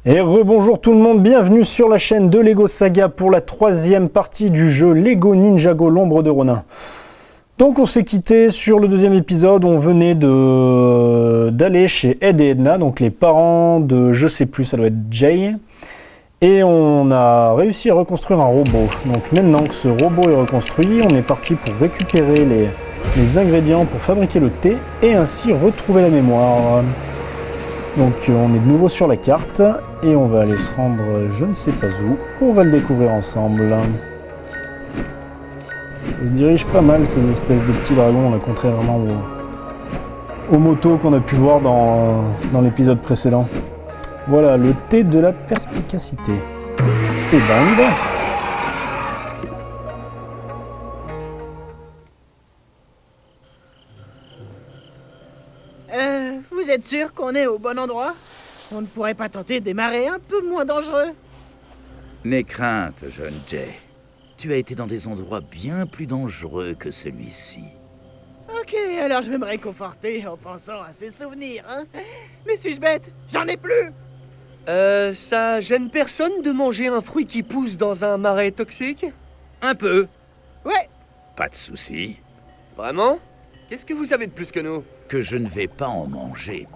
Et rebonjour tout le monde, bienvenue sur la chaîne de Lego Saga pour la troisième partie du jeu Lego Ninjago l'ombre de Ronin. Donc on s'est quitté sur le deuxième épisode, on venait d'aller chez Ed et Edna, donc les parents de je sais plus, ça doit être Jay. Et on a réussi à reconstruire un robot. Donc maintenant que ce robot est reconstruit, on est parti pour récupérer les ingrédients pour fabriquer le thé et ainsi retrouver la mémoire. Donc on est de nouveau sur la carte et on va aller se rendre je ne sais pas où. On va le découvrir ensemble. Ça se dirige pas mal ces espèces de petits dragons là, contrairement aux motos qu'on a pu voir dans l'épisode précédent. Voilà, le thé de la perspicacité. Et ben on y va. Vous êtes sûr qu'on est au bon endroit? On ne pourrait pas tenter des marais un peu moins dangereux? N'aie crainte, jeune Jay. Tu as été dans des endroits bien plus dangereux que celui-ci. Ok, alors je vais me réconforter en pensant à ces souvenirs, hein? Mais suis-je bête? J'en ai plus! Ça gêne personne de manger un fruit qui pousse dans un marais toxique? Un peu. Ouais! Pas de souci. Vraiment? Qu'est-ce que vous savez de plus que nous? Que je ne vais pas en manger.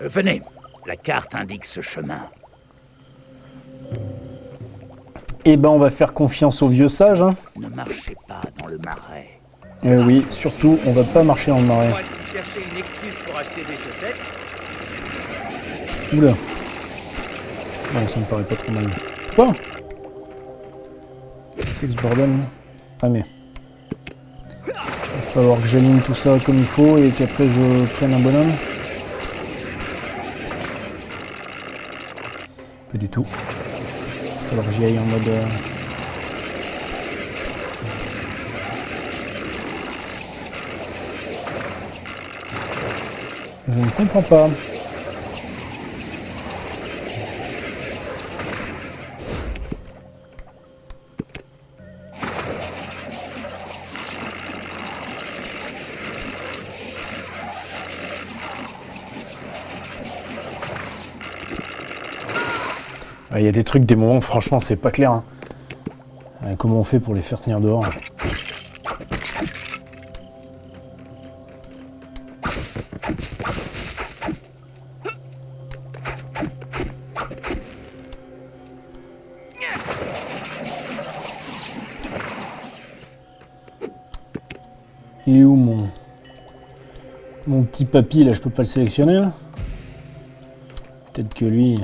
Venez, la carte indique ce chemin. Et ben on va faire confiance aux vieux sages. Hein. Ne marchez pas dans le marais. Et oui, surtout, on va pas marcher dans le marais. On va chercher une excuse pour acheter des chaussettes. Oula. Bon, ça me paraît pas trop mal. Quoi? C'est que ce bordel là? Ah mais... Il va falloir que j'aligne tout ça comme il faut et qu'après je prenne un bonhomme. Pas du tout. Il va falloir que j'y aille en mode... Je ne comprends pas. Il y a des trucs, des moments, franchement, c'est pas clair. Hein. Comment on fait pour les faire tenir dehors? Il est où mon petit papy là? Je peux pas le sélectionner là? Peut-être que lui,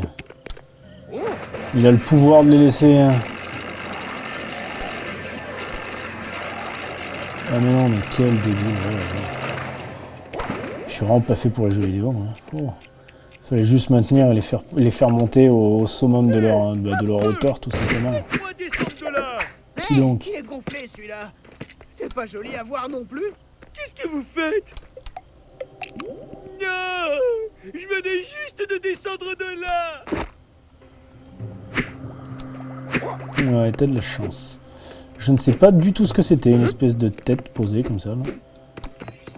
il a le pouvoir de les laisser. Hein. Ah mais non, mais quel débile. Je suis vraiment pas fait pour les jeux vidéo. Oh. Fallait juste maintenir et les faire monter au summum de leur hauteur tout simplement. Qui donc? Il est gonflé celui-là! C'est pas joli à voir non plus! Qu'est-ce que vous faites? Non! Je venais juste de descendre de là! Ouais, t'as de la chance. Je ne sais pas du tout ce que c'était, une espèce de tête posée comme ça. Là.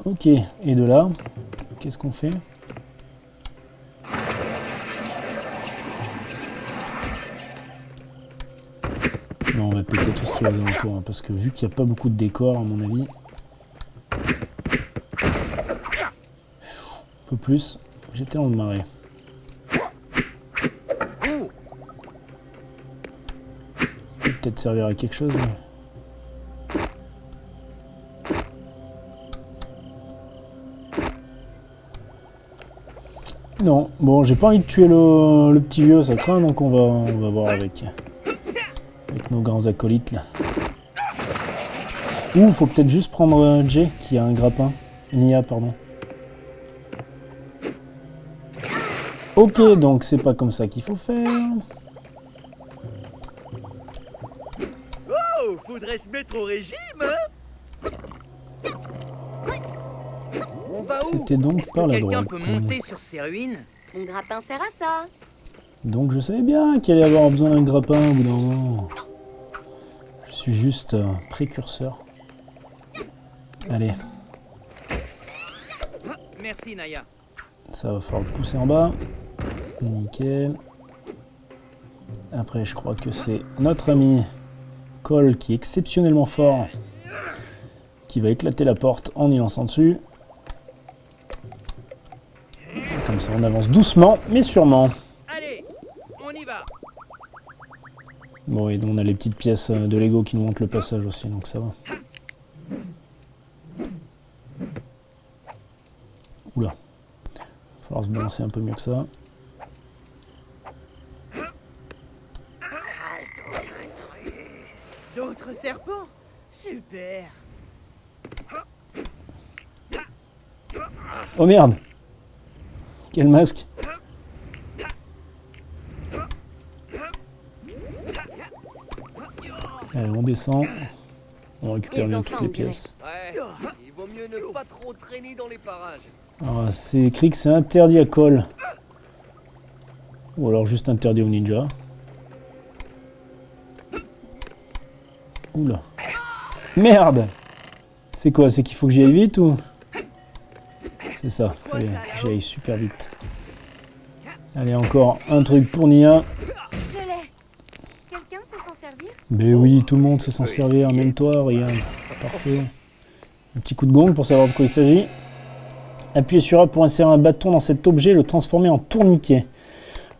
Ok, et de là, qu'est-ce qu'on fait? Non, on va péter tout ce qu'il y a aux alentours, hein, parce que vu qu'il n'y a pas beaucoup de décors, à mon avis... Un peu plus, j'étais dans le marais. Peut-être servir à quelque chose. Mais... Non, bon, j'ai pas envie de tuer le petit vieux, ça craint, donc on va voir avec nos grands acolytes là. Ouh, faut peut-être juste prendre Jay qui a un grappin. Nia, pardon. Ok, donc c'est pas comme ça qu'il faut faire. Oh, faudrait se mettre au régime, hein? On va où? C'était donc par la Quelqu'un droite. peut monter sur ces ruines? Mon grappin sert à ça. Donc je savais bien qu'il allait avoir besoin d'un grappin au bout d'un moment. Je suis juste précurseur. Allez, Merci Naya. ça va falloir le pousser en bas. Nickel. Après, je crois que c'est notre ami Cole qui est exceptionnellement fort, qui va éclater la porte en y lançant dessus. Comme ça, on avance doucement, mais sûrement. Allez, on y va. Bon, et donc on a les petites pièces de Lego qui nous montrent le passage aussi, donc ça va. Oula. Il va falloir se balancer un peu mieux que ça. D'autres serpents? Super. Oh merde! Quel masque! Allez, on descend. On récupère bien toutes les pièces. Ouais, il vaut mieux ne pas trop traîner dans les parages. Alors, c'est écrit que c'est interdit à Cole. Ou alors juste interdit aux ninjas. Oula. Merde! C'est quoi? C'est qu'il faut que j'y aille vite ou? C'est ça, il fallait que j'y aille super vite. Allez, encore un truc pour Nia. Je l'ai. Quelqu'un sait s'en servir? Ben oui, tout le monde sait s'en servir, même toi, regarde. Parfait. Un petit coup de gong pour savoir de quoi il s'agit. Appuyez sur A pour insérer un bâton dans cet objet et le transformer en tourniquet.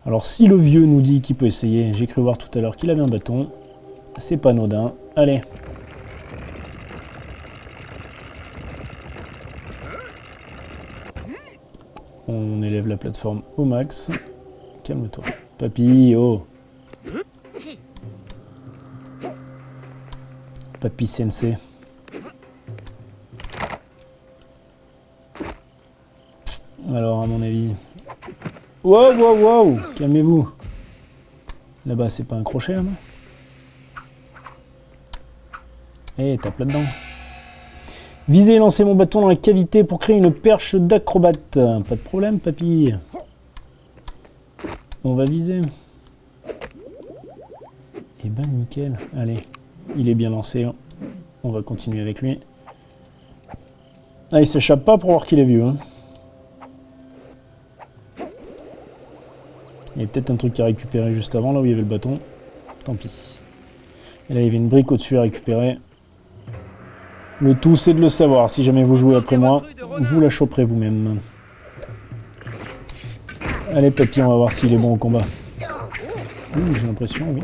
Alors si le vieux nous dit qu'il peut essayer, j'ai cru voir tout à l'heure qu'il avait un bâton. C'est pas anodin. Allez. On élève la plateforme au max. Calme-toi. Papy, oh. Papy Sensei. Alors, à mon avis... Wow, wow, wow! Calmez-vous. Là-bas, c'est pas un crochet, là-bas? Eh, tape là-dedans. Visez et lancez mon bâton dans la cavité pour créer une perche d'acrobate. Pas de problème, papy. On va viser. Eh ben, nickel. Allez, il est bien lancé. On va continuer avec lui. Ah, il s'échappe pas pour voir qu'il est vieux. Hein. Il y a peut-être un truc à récupérer juste avant, là où il y avait le bâton. Tant pis. Et là, il y avait une brique au-dessus à récupérer. Le tout, c'est de le savoir. Si jamais vous jouez après moi, vous la choperez vous-même. Allez, papy, on va voir s'il est bon au combat. J'ai l'impression, oui.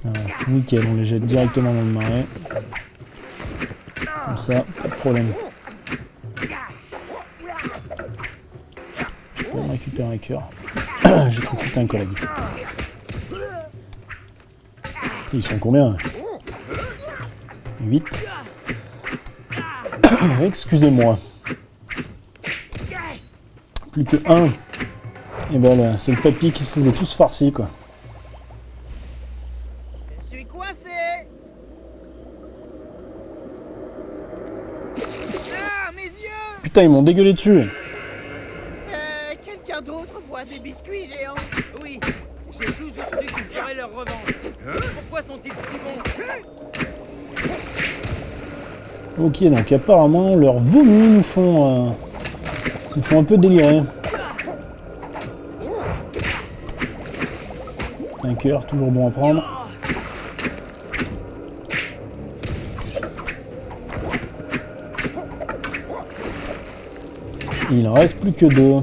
Voilà, nickel, on les jette directement dans le marais. Comme ça, pas de problème. Je peux me récupérer un cœur. J'ai cru que c'était un collègue. Ils sont combien? 8. Excusez-moi. Plus que 1. Et ben là, c'est le papy qui se faisait tous farcis, quoi. Je suis coincé. Ah, mes yeux. Putain, ils m'ont dégueulé dessus. Quelqu'un d'autre boit des biscuits géants? Oui, j'ai toujours su qu'il serait leur revanche. Pourquoi sont-ils si bons? Ok, donc apparemment, leurs vomis nous font un peu délirer. Un cœur, toujours bon à prendre. Il en reste plus que 2.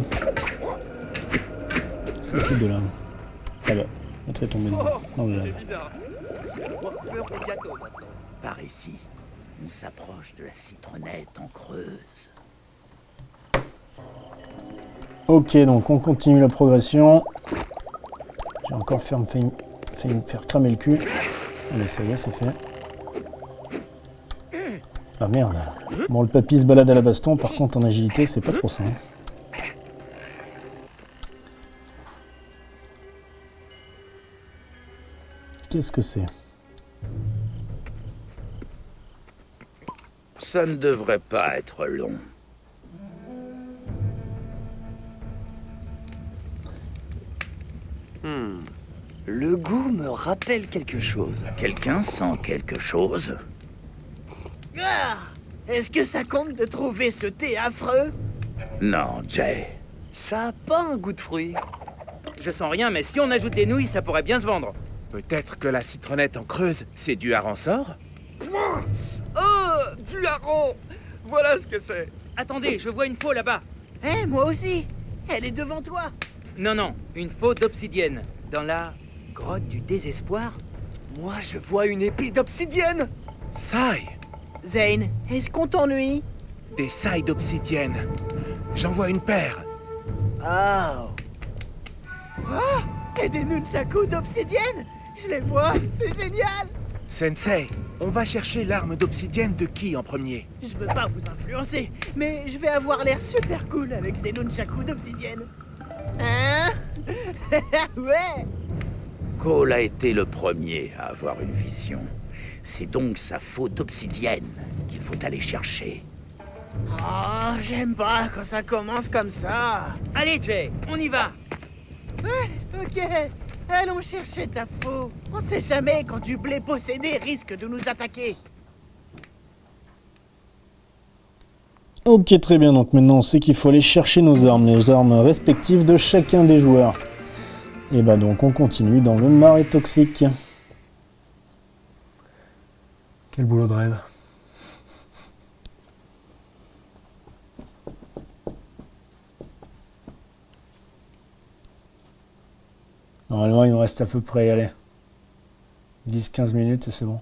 Ça, c'est 2 là. Ah bah, l'autre est tombé dans le lave. C'est bizarre. Je vais avoir peur des gâteaux maintenant. Par ici, on s'approche de la citronnette en creuse. Ok, donc on continue la progression. J'ai encore fait me faire cramer le cul. Allez, ça y est, c'est fait. Ah merde. Bon, le papy se balade à la baston, par contre en agilité, c'est pas trop ça. Hein. Qu'est-ce que c'est? Ça ne devrait pas être long. Le goût me rappelle quelque chose. Quelqu'un sent quelque chose? Ah, est-ce que ça compte de trouver ce thé affreux? Non, Jay. Ça a pas un goût de fruit. Je sens rien, mais si on ajoute des nouilles, ça pourrait bien se vendre. Peut-être que la citronnette en creuse, c'est du hareng-sort? Oh, du hareng. Voilà ce que c'est. Attendez, je vois une faux là-bas. Eh, moi aussi. Elle est devant toi. Non, non, une faux d'obsidienne. Dans la grotte du désespoir. Moi, je vois une épée d'obsidienne. Sai! Zane, est-ce qu'on t'ennuie? Des sailles d'obsidienne. J'en vois une paire. Oh. Et des nunchakus d'obsidienne. Je les vois, c'est génial. Sensei, on va chercher l'arme d'obsidienne de qui en premier? Je veux pas vous influencer, mais je vais avoir l'air super cool avec ces nunchakus d'obsidienne. Hein? Ouais. Cole a été le premier à avoir une vision. C'est donc sa faute d'obsidienne qu'il faut aller chercher. Oh, j'aime pas quand ça commence comme ça. Allez, Jay, on y va. Ouais, ok. Allons chercher ta faux. On sait jamais quand du blé possédé risque de nous attaquer. Ok, très bien. Donc maintenant, on sait qu'il faut aller chercher nos armes, les armes respectives de chacun des joueurs. Et bah donc, on continue dans le marais toxique. Quel boulot de rêve. Normalement, il me reste à peu près, allez, 10-15 minutes et c'est bon.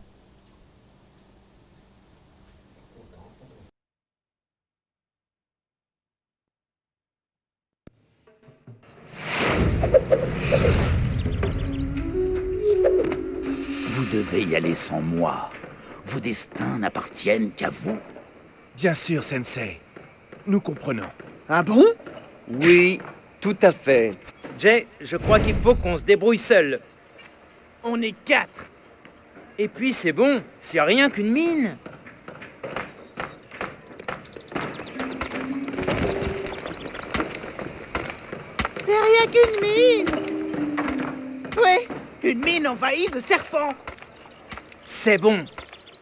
Vous devez y aller sans moi. Vos destins n'appartiennent qu'à vous. Bien sûr, Sensei. Nous comprenons. Ah bon? Oui, tout à fait. Jay, je crois qu'il faut qu'on se débrouille seul. On est 4. Et puis c'est bon, c'est rien qu'une mine. C'est rien qu'une mine. Ouais, une mine envahie de serpents. C'est bon,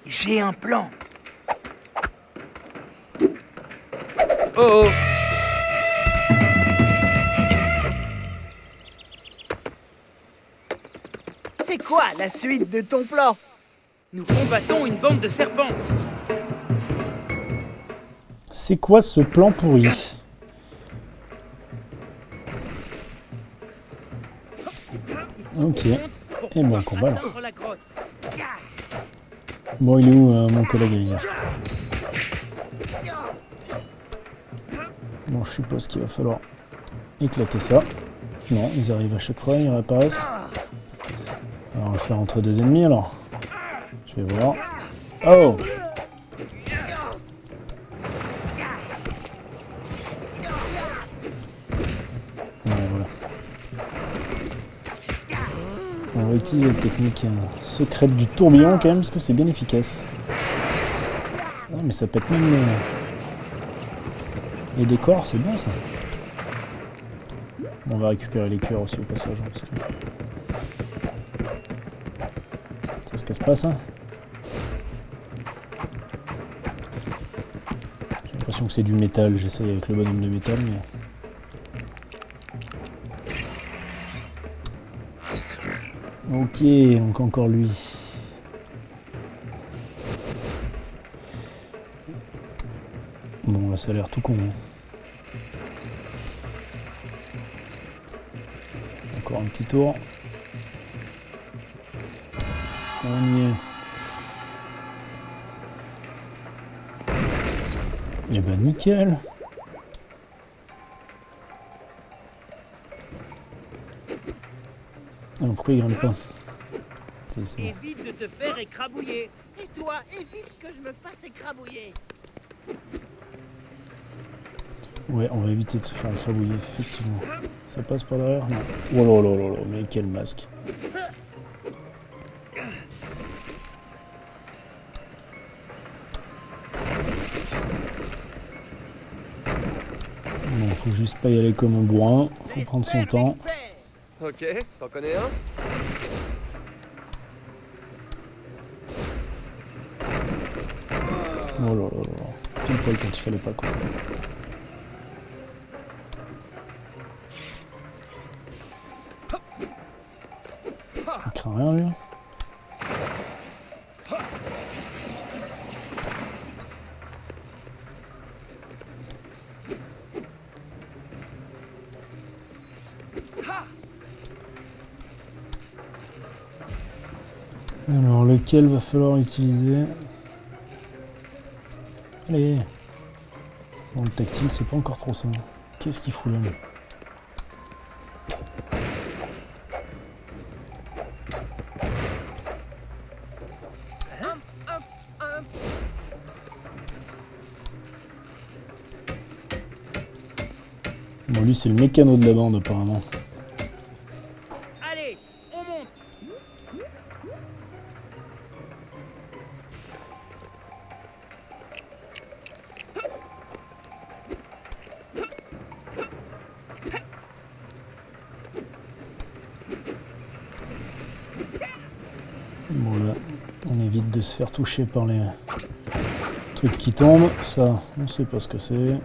j'ai un plan. Oh oh. C'est quoi la suite de ton plan? Nous combattons une bande de serpents. C'est quoi ce plan pourri? Ok. Et bon combat alors. Atteindre la grotte. Bon, il est où mon collègue hier? Bon, je suppose qu'il va falloir éclater ça. Non, ils arrivent à chaque fois, ils réapparaissent. Alors, on va le faire entre deux ennemis alors. Je vais voir. Oh! Ouais, voilà. On va utiliser la technique secrète du tourbillon quand même, parce que c'est bien efficace. Ah, mais ça pète même les décors, c'est bien ça. Bon, on va récupérer les cœurs aussi au passage, hein, parce que ça se casse pas ça. J'ai l'impression que c'est du métal, j'essaye avec le bonhomme de métal, mais... Ok, donc encore lui. Bon, là ça a l'air tout con. Hein. Encore un petit tour. On y est. Et ben nickel. Ah, pourquoi il grimpe pas? C'est bon. Évite de te faire écrabouiller. Et toi, évite que je me fasse écrabouiller. Ouais, on va éviter de se faire écrabouiller, effectivement. Ça passe par derrière? Non. Oh là là là là, mais quel masque. Bon, faut juste pas y aller comme un bourrin, faut prendre son temps. Ok, t'en connais un? Oh là là là, pile poil quand il fallait pas quoi. à rien lui. Alors lequel va falloir utiliser? Allez. Bon, le tactile c'est pas encore trop ça. Qu'est-ce qu'il fout là lui? Bon, lui c'est le mécano de la bande apparemment. Allez, on monte. Bon là, on évite de se faire toucher par les trucs qui tombent. Ça, on sait pas ce que c'est.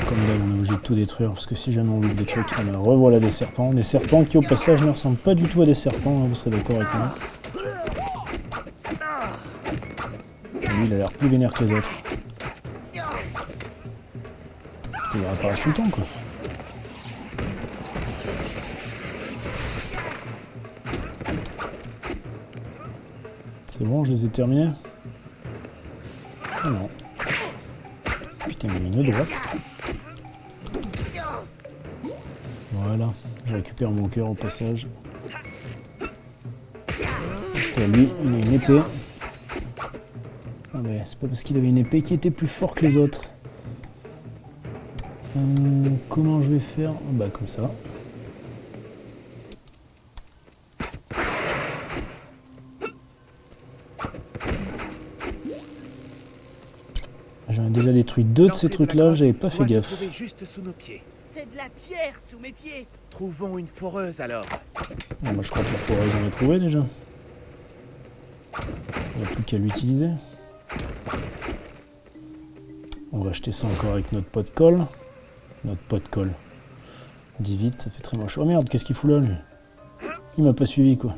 Comme d'hab, on est obligé de tout détruire parce que si jamais on oublie des trucs, revoilà des serpents. Des serpents qui au passage ne ressemblent pas du tout à des serpents, hein, vous serez d'accord avec moi. Et lui il a l'air plus vénère que les autres. Il réapparaît tout le temps quoi. C'est bon, je les ai terminés? Ah non. Putain, mais une droite. Voilà, je récupère mon cœur au passage. Putain, lui, il a une épée. Ah mais c'est pas parce qu'il avait une épée qu'il était plus fort que les autres. Comment je vais faire? Bah comme ça. J'en ai déjà détruit deux de ces trucs-là, j'avais pas fait gaffe. Juste sous nos pieds. C'est de la pierre sous mes pieds. Trouvons une foreuse alors. Ah, moi je crois que la foreuse on l'a trouvée déjà. Il n'y a plus qu'à l'utiliser. On va acheter ça encore avec notre pot de colle. Notre pot de colle. Dis vite, ça fait très moche. Oh merde, qu'est-ce qu'il fout là lui? Il m'a pas suivi quoi.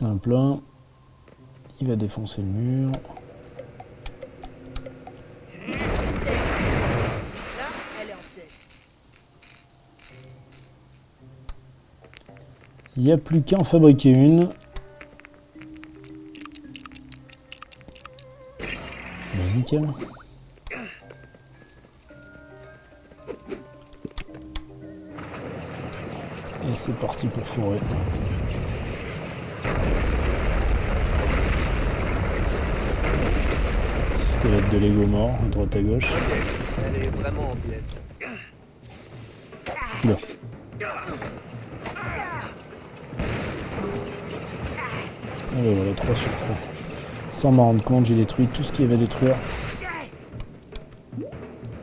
Un plein. Il va défoncer le mur. Là, elle est en tête. Il n'y a plus qu'à en fabriquer une. Ben, nickel. Et c'est parti pour fourrer. Petit squelette de Lego mort, à droite à gauche. Elle est vraiment en pièces. Là. Et ben voilà, 3 sur 3. Sans m'en rendre compte, j'ai détruit tout ce qu'il y avait à détruire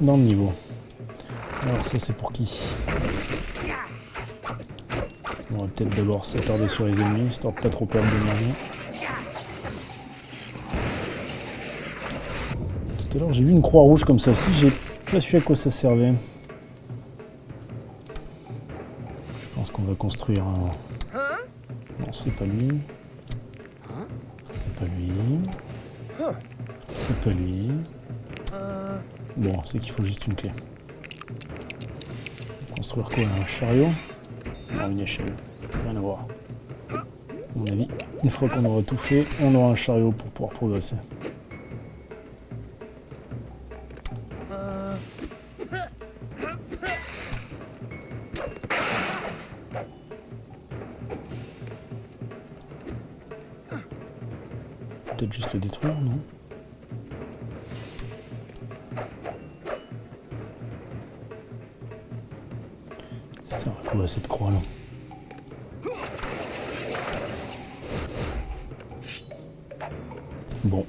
dans le niveau. Alors ça c'est pour qui? On va peut-être d'abord s'attarder sur les ennemis, histoire de pas trop perdre d'énergie. Tout à l'heure j'ai vu une croix rouge comme ça aussi, j'ai pas su à quoi ça servait. Je pense qu'on va construire un... Non, c'est pas lui. C'est pas lui. C'est pas lui. Bon, c'est qu'il faut juste une clé. Construire quoi? Un chariot? Non, une échelle. Rien à voir. À mon avis, une fois qu'on aura tout fait, on aura un chariot pour pouvoir progresser. Faut peut-être juste le détruire, non? Ça sert à quoi cette croix là? Bon.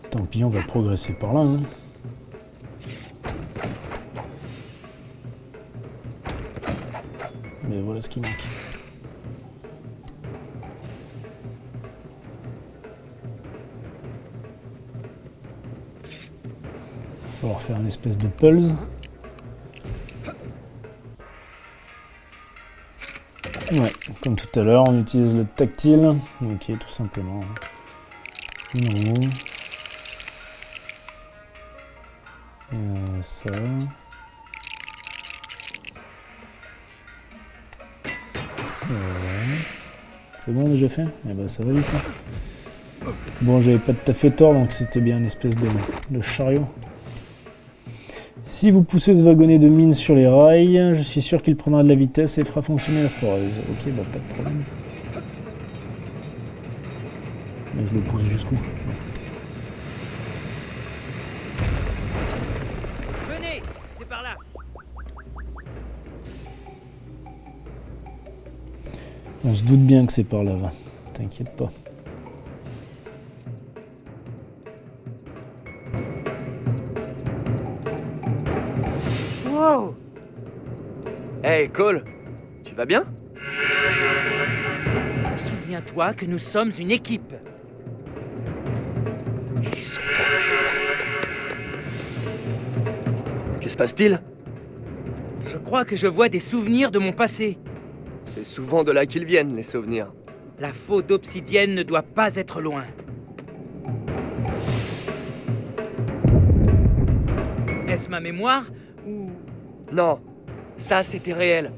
Tant pis, on va progresser par là. Hein. voilà ce qui manque. Il va falloir faire une espèce de pulse. Ouais, comme tout à l'heure, on utilise le tactile. Ok, tout simplement. Une roue. Ça. Ça va. C'est bon, déjà fait? Eh ben ça va vite. Hein. Bon, j'avais pas tout à fait tort, donc c'était bien une espèce de chariot. Si vous poussez ce wagonnet de mine sur les rails, je suis sûr qu'il prendra de la vitesse et fera fonctionner la foreuse. Ok, bah pas de problème. Mais je le pousse jusqu'où? Venez, c'est par là. On se doute bien que c'est par là, va. T'inquiète pas. Wow! Hey, Cole, tu vas bien? Souviens-toi que nous sommes une équipe. Ils sont Que se passe-t-il? Je crois que je vois des souvenirs de mon passé. C'est souvent de là qu'ils viennent, les souvenirs. La faute d'obsidienne ne doit pas être loin. Est-ce ma mémoire ou... Non, ça c'était réel.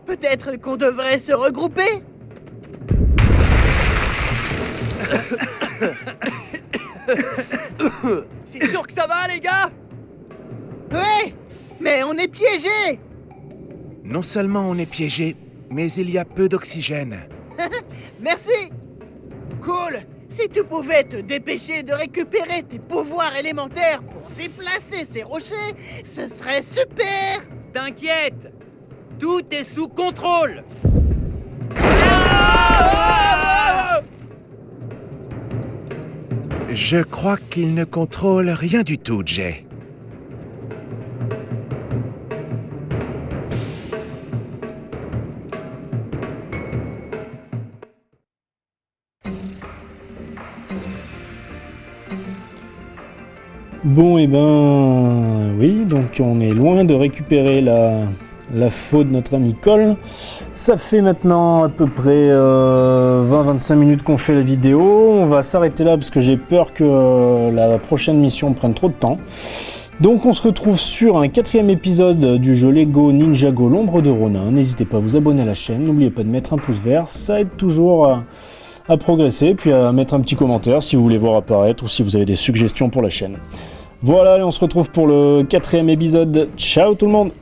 Peut-être qu'on devrait se regrouper? C'est sûr que ça va, les gars? Ouais, mais on est piégés. Non seulement on est piégé, mais il y a peu d'oxygène. Merci. Cool. Si tu pouvais te dépêcher de récupérer tes pouvoirs élémentaires pour déplacer ces rochers, ce serait super. T'inquiète, tout est sous contrôle. Je crois qu'il ne contrôle rien du tout, Jay. Bon, et ben oui, donc on est loin de récupérer la faute de notre ami Cole. Ça fait maintenant à peu près 20-25 minutes qu'on fait la vidéo. On va s'arrêter là parce que j'ai peur que la prochaine mission prenne trop de temps. Donc on se retrouve sur un 4e épisode du jeu Lego Ninjago l'ombre de Ronin. N'hésitez pas à vous abonner à la chaîne, n'oubliez pas de mettre un pouce vert, ça aide toujours à progresser, puis à mettre un petit commentaire si vous voulez voir apparaître ou si vous avez des suggestions pour la chaîne. Voilà, allez, on se retrouve pour le 4e épisode. Ciao tout le monde!